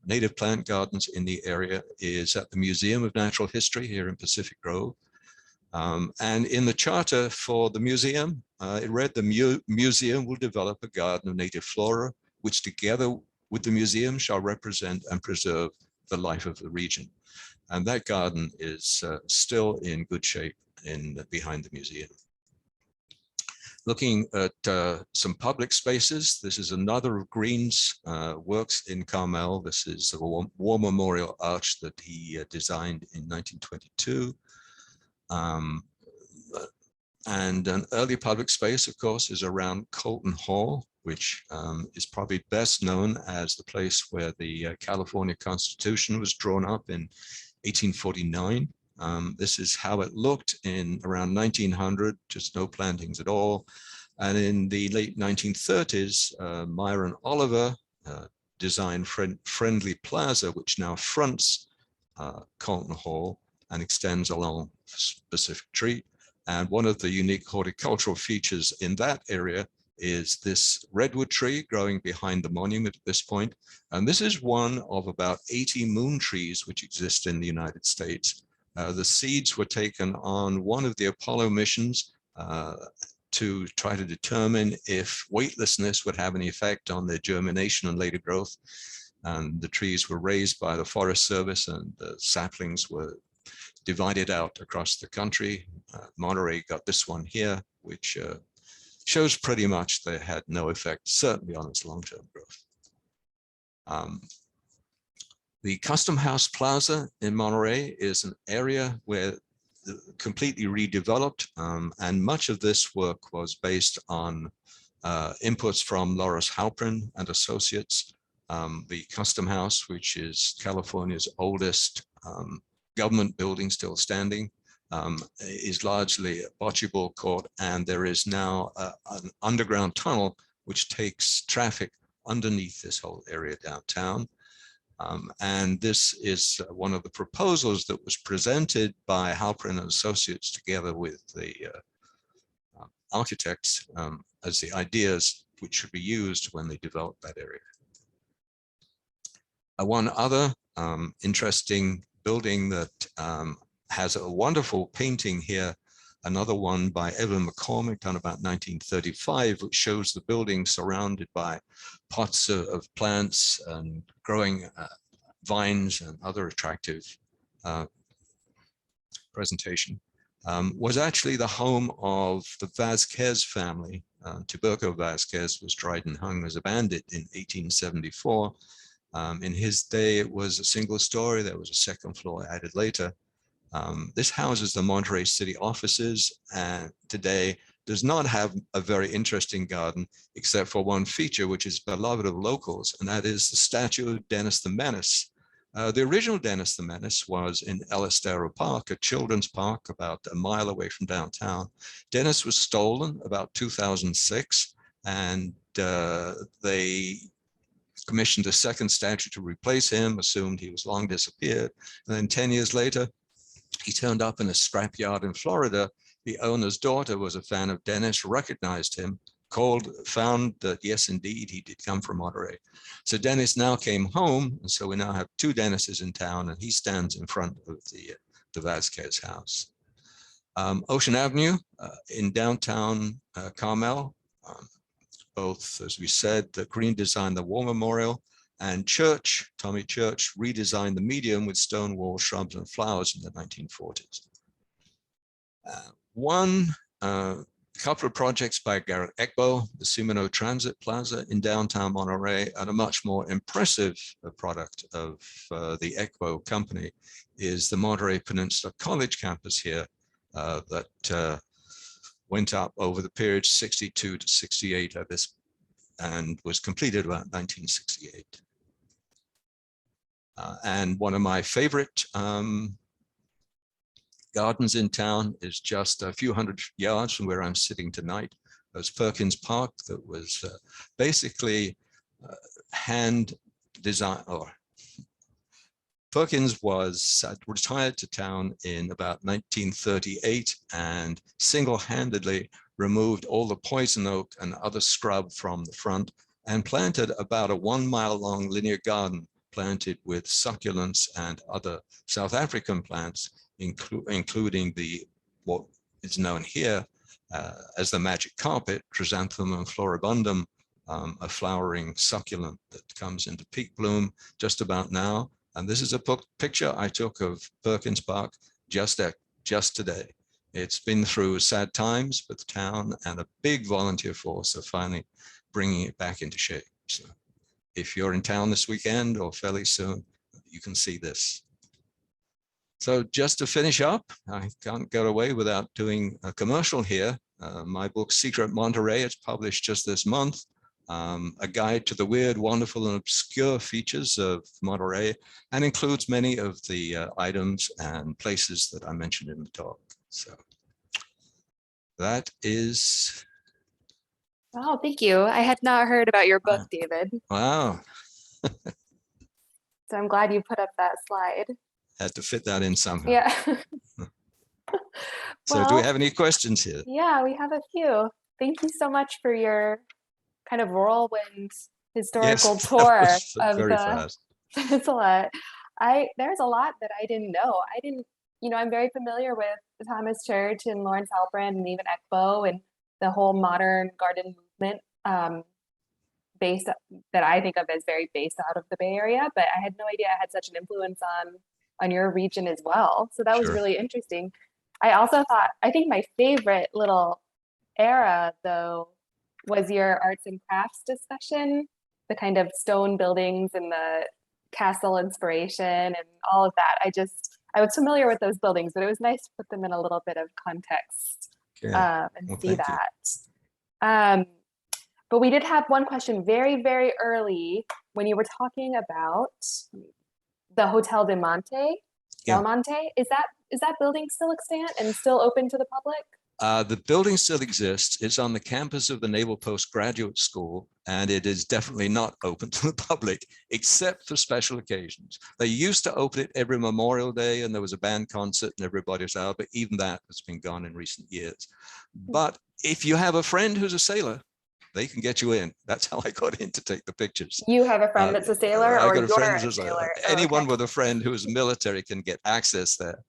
native plant gardens in the area is at the Museum of Natural History here in Pacific Grove. And in the charter for the museum, it read the museum will develop a garden of native flora, which together with the museum shall represent and preserve the life of the region. And that garden is still in good shape behind the museum. Looking at some public spaces, this is another of Green's works in Carmel. This is a war memorial arch that he designed in 1922. And an early public space, of course, is around Colton Hall, which is probably best known as the place where the California Constitution was drawn up in 1849. This is how it looked in around 1900, just no plantings at all. And in the late 1930s, Myron Oliver designed Friendly Plaza, which now fronts Colton Hall and extends along Pacific Tree. And one of the unique horticultural features in that area is this redwood tree growing behind the monument at this point. And this is one of about 80 moon trees which exist in the United States. The seeds were taken on one of the Apollo missions to try to determine if weightlessness would have any effect on their germination and later growth. And the trees were raised by the Forest Service and the saplings were divided out across the country. Monterey got this one here, which shows pretty much they had no effect, certainly on its long-term growth. The Custom House Plaza in Monterey is an area where completely redeveloped, and much of this work was based on inputs from Loris Halprin and Associates. The Custom House, which is California's oldest government building still standing, is largely a bocce ball court, and there is now an underground tunnel which takes traffic underneath this whole area downtown. And this is one of the proposals that was presented by Halprin and Associates together with the architects as the ideas which should be used when they develop that area. One other interesting building that has a wonderful painting here another one by Evelyn McCormick done about 1935, which shows the building surrounded by pots of plants and growing vines and other attractive presentation, was actually the home of the Vasquez family. Tiburcio Vasquez was tried and hung as a bandit in 1874. In his day, it was a single story. There was a second floor added later. This houses the Monterey City offices, and today does not have a very interesting garden, except for one feature, which is beloved of locals, and that is the statue of Dennis the Menace. The original Dennis the Menace was in El Estero Park, a children's park about a mile away from downtown. Dennis was stolen about 2006, and they commissioned a second statue to replace him, assumed he was long disappeared. And then 10 years later, he turned up in a scrapyard in Florida. The owner's daughter was a fan of Dennis, recognized him, found that yes, indeed, he did come from Monterey. So Dennis now came home, and so we now have two Dennises in town, and he stands in front of the Vasquez house. Ocean Avenue in downtown Carmel, both, as we said, the Green designed the War Memorial, and Church, Tommy Church, redesigned the medium with stone wall, shrubs, and flowers in the 1940s. Couple of projects by Garrett Ekbo, the Sumino Transit Plaza in downtown Monterey, and a much more impressive product of the Ekbo company is the Monterey Peninsula College campus here that went up over the period 62 to 68 of this, and was completed about 1968. And one of my favorite gardens in town is just a few hundred yards from where I'm sitting tonight. There's Perkins Park that was basically hand designed, or Perkins was retired to town in about 1938 and single-handedly removed all the poison oak and other scrub from the front and planted about a 1 mile long linear garden planted with succulents and other South African plants, including what is known here as the magic carpet, Chrysanthemum floribundum, a flowering succulent that comes into peak bloom just about now. And this is a picture I took of Perkins Park just today. It's been through sad times, but the town and a big volunteer force are finally bringing it back into shape. So if you're in town this weekend or fairly soon, you can see this. So just to finish up, I can't get away without doing a commercial here. My book, Secret Monterey, it's published just this month. A guide to the weird, wonderful, and obscure features of Monterey, and includes many of the items and places that I mentioned in the talk. So that is. Oh, thank you. I had not heard about your book, David. Wow. So I'm glad you put up that slide. Had to fit that in somehow. Yeah. So do we have any questions here? Yeah, we have a few. Thank you so much for your kind of whirlwind historical tour of the peninsula. There's a lot that I didn't know. I'm very familiar with Thomas Church and Lawrence Halprin and even Ekbo and the whole modern garden movement that I think of as very based out of the Bay Area, but I had no idea I had such an influence on your region as well. So that was really interesting. I think my favorite little era though was your arts and crafts discussion, the kind of stone buildings and the castle inspiration and all of that. I was familiar with those buildings, but it was nice to put them in a little bit of context and see that. But we did have one question very, very early when you were talking about the Hotel del Monte. Is that building still extant and still open to the public? The building still exists. It's on the campus of the Naval Postgraduate School, and it is definitely not open to the public, except for special occasions. They used to open it every Memorial Day, and there was a band concert and everybody was out, but even that has been gone in recent years. But if you have a friend who's a sailor, they can get you in. That's how I got in to take the pictures. You have a friend that's a sailor, or you're a sailor? Anyone with a friend who is military can get access there.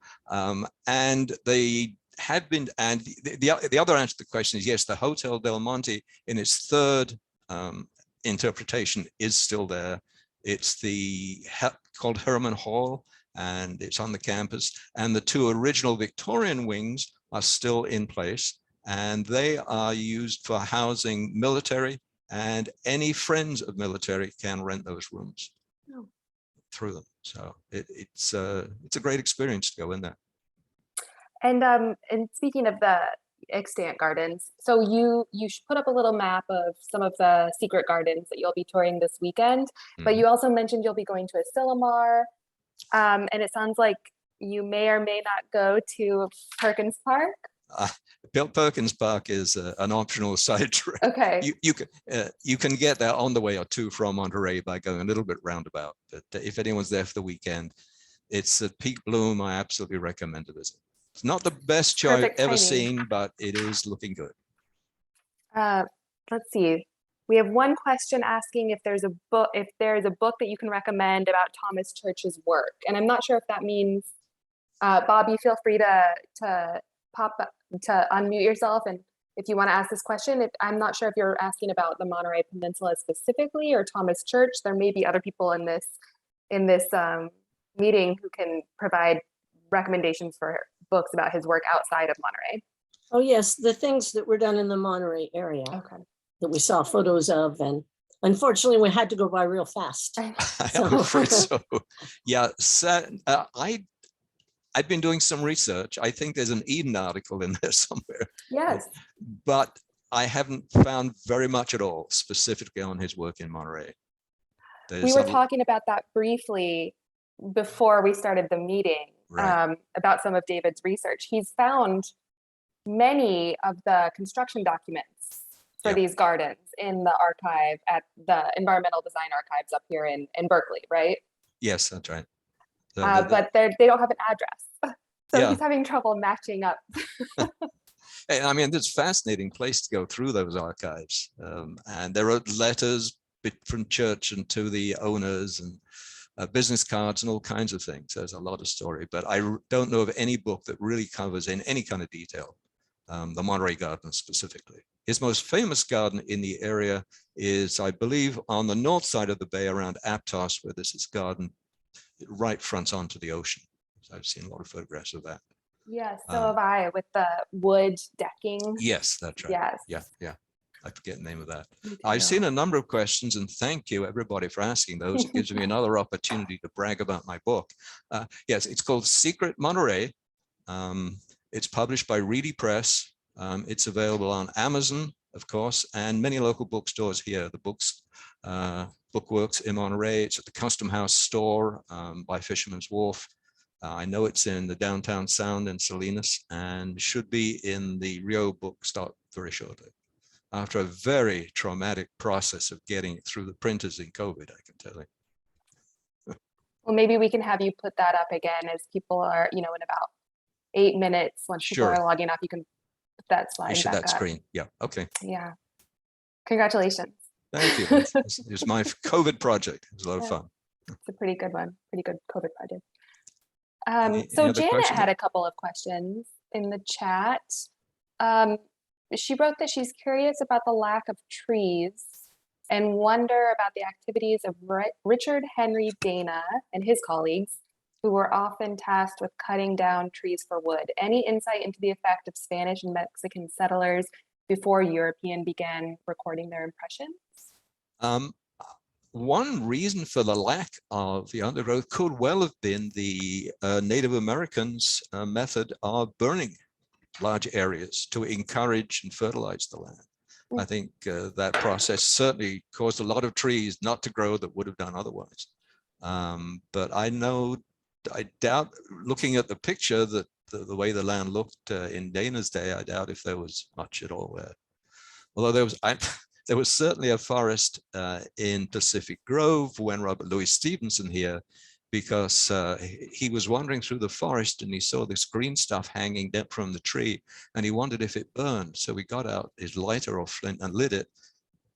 And they have been, and the other answer to the question is yes, the Hotel Del Monte in its third interpretation is still there. It's called Herman Hall, and it's on the campus. And the two original Victorian wings are still in place, and they are used for housing military, and any friends of military can rent those rooms through them. So it's a great experience to go in there. And speaking of the extant gardens, so you should put up a little map of some of the secret gardens that you'll be touring this weekend, but you also mentioned you'll be going to a Sillamar, and it sounds like you may or may not go to Perkins Park. Perkins Park is an optional side trip. Okay. You can get there on the way or two from Monterey by going a little bit roundabout. But if anyone's there for the weekend, it's a peak bloom. I absolutely recommend a visit. It's not the best show I've ever seen, but it is looking good. Let's see. We have one question asking if there's a book that you can recommend about Thomas Church's work. And I'm not sure if that means, Bob, you feel free to unmute yourself. And if you want to ask this question, I'm not sure if you're asking about the Monterey Peninsula specifically or Thomas Church. There may be other people in this meeting who can provide recommendations for books about his work outside of Monterey. Oh yes, the things that were done in the Monterey area that we saw photos of, and unfortunately we had to go by real fast. I'm afraid so. Yeah, I've been doing some research. I think there's an Eden article in there somewhere. Yes. But I haven't found very much at all specifically on his work in Monterey. We were talking about that briefly before we started the meeting, about some of David's research. He's found many of the construction documents for these gardens in the archive at the Environmental Design Archives up here in Berkeley, right? Yes, that's right. So but they don't have an address. So he's having trouble matching up. I mean, it's a fascinating place to go through those archives. And there are letters from church and to the owners, and business cards and all kinds of things. There's a lot of story, but I don't know of any book that really covers in any kind of detail the Monterey Garden specifically. His most famous garden in the area is, I believe, on the north side of the bay around Aptos, where there's this garden right fronts onto the ocean. So I've seen a lot of photographs of that. Yes, so have I, with the wood decking. Yes, that's right. Yes. Yeah. I forget the name of that. I've seen a number of questions, and thank you everybody for asking those. It gives me another opportunity to brag about my book. Yes, it's called Secret Monterey. It's published by Reedy Press. It's available on Amazon, of course, and many local bookstores here. The Bookworks in Monterey. It's at the Custom House store by Fisherman's Wharf. I know it's in the Downtown Sound in Salinas, and should be in the Rio bookstore very shortly. After a very traumatic process of getting it through the printers in COVID, I can tell you. Well, maybe we can have you put that up again as people are, in about 8 minutes, once people are logging up, you can put that slide back up. Screen. Yeah. Okay. Yeah. Congratulations. Thank you. It's my COVID project. It was a lot of fun. It's a pretty good one. Pretty good COVID project. So Janet had a couple of questions in the chat. She wrote that she's curious about the lack of trees and wonder about the activities of Richard Henry Dana and his colleagues, who were often tasked with cutting down trees for wood. Any insight into the effect of Spanish and Mexican settlers before European began recording their impressions? One reason for the lack of the undergrowth could well have been the Native Americans' method of burning large areas to encourage and fertilize the land. I think that process certainly caused a lot of trees not to grow that would have done otherwise. But I doubt, looking at the picture, that the way the land looked in Dana's day, I doubt if there was much at all there. Although there was certainly a forest in Pacific Grove when Robert Louis Stevenson here, because he was wandering through the forest and he saw this green stuff hanging down from the tree, and he wondered if it burned. So he got out his lighter or flint and lit it.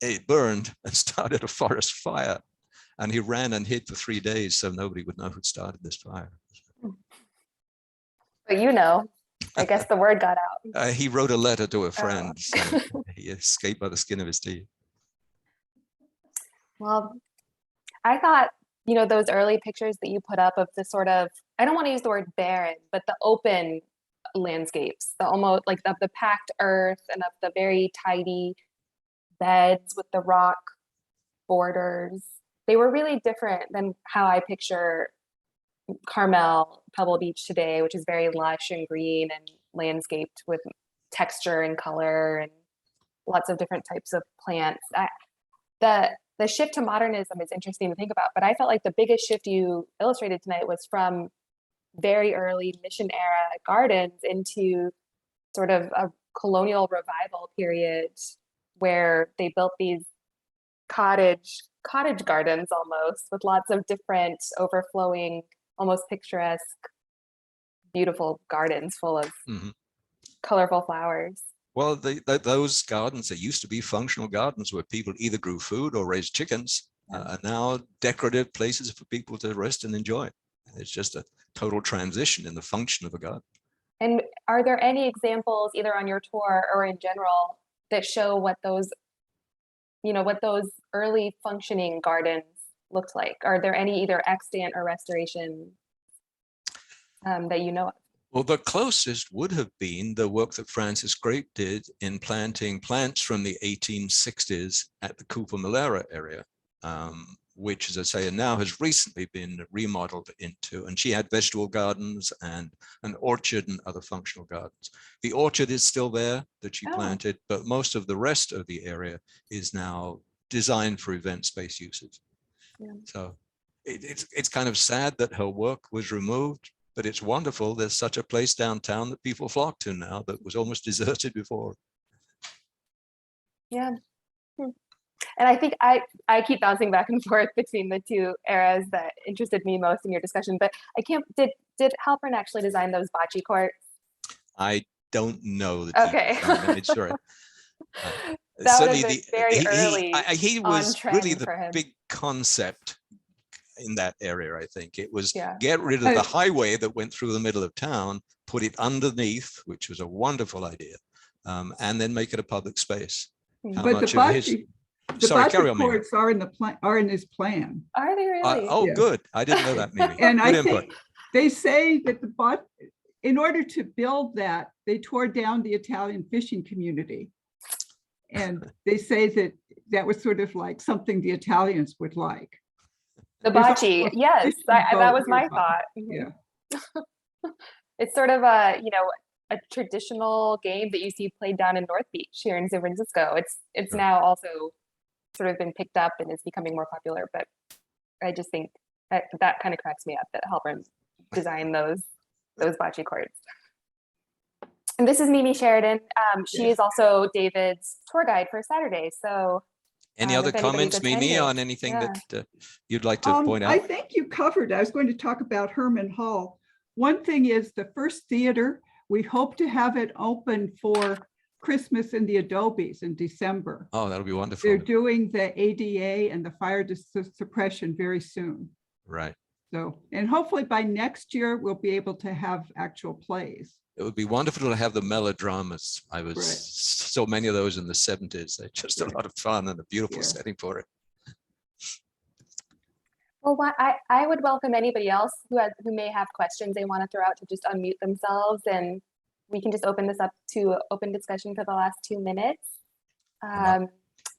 It burned and started a forest fire. And he ran and hid for 3 days so nobody would know who started this fire. But you know. I guess the word got out. He wrote a letter to a Oh. friend. So he escaped by the skin of his teeth. Well, I thought, you know, those early pictures that you put up of the sort of, I don't want to use the word barren, but the open landscapes, the almost like the packed earth and of the very tidy beds with the rock borders. They were really different than how I picture Carmel, Pebble Beach today, which is very lush and green and landscaped with texture and color and lots of different types of plants. The shift to modernism is interesting to think about, but I felt like the biggest shift you illustrated tonight was from very early mission era gardens into sort of a colonial revival period where they built these cottage gardens almost with lots of different overflowing, almost picturesque, beautiful gardens full of colorful flowers. Well, those gardens that used to be functional gardens where people either grew food or raised chickens are now decorative places for people to rest and enjoy. It's just a total transition in the function of a garden. And are there any examples either on your tour or in general that show what those, you know, what those early functioning gardens looked like? Are there any either extant or restoration that you know of? Well, the closest would have been the work that Francis Grape did in planting plants from the 1860s at the Cooper-Malera area, which, as I say, now has recently been remodeled into, and she had vegetable gardens and an orchard and other functional gardens. The orchard is still there that she planted, but most of the rest of the area is now designed for event space uses. Yeah. So it's kind of sad that her work was removed, but it's wonderful. There's such a place downtown that people flock to now that was almost deserted before. Yeah. And I think I keep bouncing back and forth between the two eras that interested me most in your discussion, but I can't, did Halpern actually design those bocce courts? I don't know. Okay. It's right. That would have been very early. He was really the big concept in that area. I think it was get rid of the highway that went through the middle of town, put it underneath, which was a wonderful idea, and then make it a public space. How but much the of his the bocce courts are in the plan, are in his plan. Are they really? Oh, good. I didn't know that, Mimi. And good I input. think they say that in order to build that, they tore down the Italian fishing community. And they say that that was sort of like something the Italians would like. The bocce, yes, that was my thought. Yeah. It's sort of a, you know, a traditional game that you see played down in North Beach here in San Francisco. It's now also sort of been picked up and is becoming more popular, but I just think that kind of cracks me up that Halpern designed those bocce courts. And this is Mimi Sheridan. She is also David's tour guide for Saturday. So any other comments, Mimi, on anything that you'd like to point out? I think you covered. I was going to talk about Herman Hall. One thing is the first theater, we hope to have it open for Christmas in the Adobes in December. Oh, that'll be wonderful. They're doing the ADA and the fire suppression very soon. Right. So, and hopefully by next year, we'll be able to have actual plays. It would be wonderful to have the melodramas. I was so many of those in the 70s. They're just a lot of fun and a beautiful setting for it. Well, I would welcome anybody else who may have questions they want to throw out to just unmute themselves, and we can just open this up to open discussion for the last 2 minutes.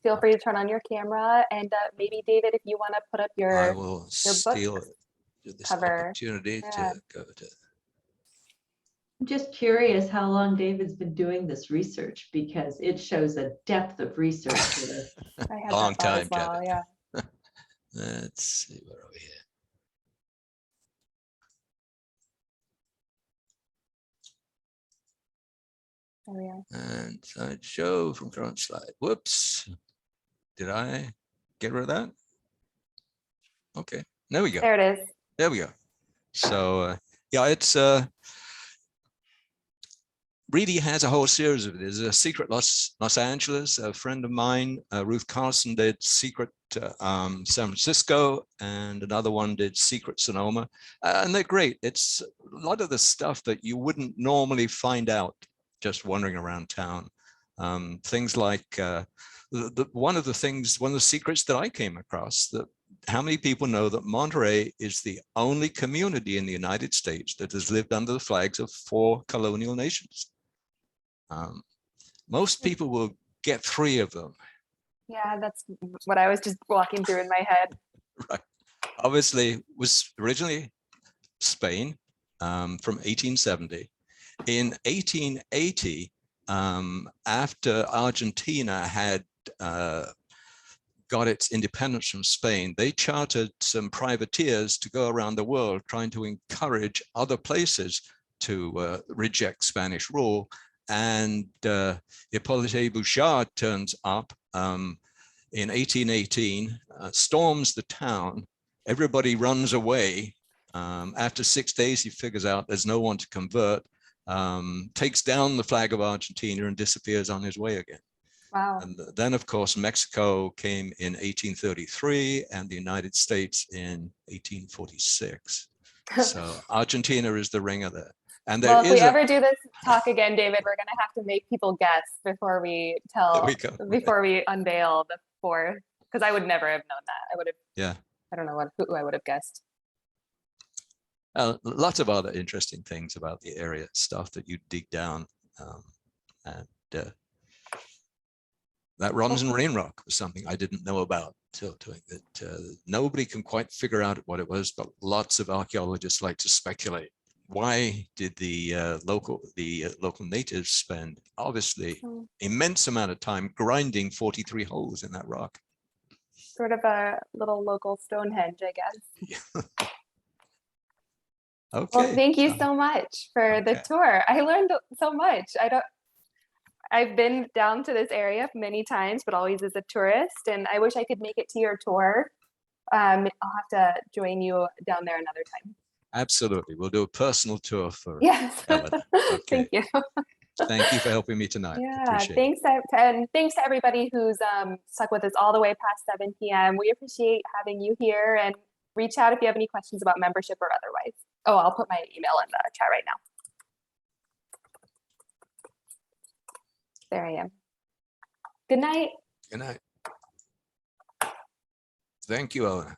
Feel free to turn on your camera, and maybe David, if you want to put up your I will steal this cover. Opportunity to go to. I'm just curious how long David's been doing this research, because it shows a depth of research. I had Long that thought as time, well, yeah. Let's see, where are we here? There we are. And slideshow from current slide. Whoops. Did I get rid of that? Okay, there we go. There it is. There we go. So yeah, it's really has a whole series of it. There's a Secret Los Angeles. A friend of mine, Ruth Carlson, did Secret San Francisco, and another one did Secret Sonoma, and they're great. It's a lot of the stuff that you wouldn't normally find out just wandering around town. Things like one of the secrets that I came across, that how many people know that Monterey is the only community in the United States that has lived under the flags of 4 colonial nations. Most people will get 3 of them. Yeah, that's what I was just walking through in my head. Right. Obviously, was originally Spain from 1870. In 1880, after Argentina had got its independence from Spain, they chartered some privateers to go around the world trying to encourage other places to reject Spanish rule. And Hippolyte Bouchard turns up in 1818, storms the town. Everybody runs away. After 6 days, he figures out there's no one to convert, takes down the flag of Argentina and disappears on his way again. Wow. And then, of course, Mexico came in 1833 and the United States in 1846. So Argentina is the ringer there. And there Well, if we is ever do this talk again, David, we're going to have to make people guess before we before we unveil the 4, because I would never have known that. I would have, yeah. I don't know who I would have guessed. Lots of other interesting things about the area, stuff that you dig down. That Robinson Rain Rock was something I didn't know about till that nobody can quite figure out what it was, but lots of archaeologists like to speculate. Why did the local natives spend obviously immense amount of time grinding 43 holes in that rock? Sort of a little local Stonehenge, I guess. Okay. Well, thank you so much for the tour. I learned so much. I've been down to this area many times, but always as a tourist, and I wish I could make it to your tour. I'll have to join you down there another time. Absolutely. We'll do a personal tour for Yes. Eleanor. Okay. Thank you. Thank you for helping me tonight. Yeah, Appreciate thanks. And thanks to everybody who's stuck with us all the way past 7 p.m. We appreciate having you here, and reach out if you have any questions about membership or otherwise. Oh, I'll put my email in the chat right now. There I am. Good night. Good night. Thank you, Eleanor.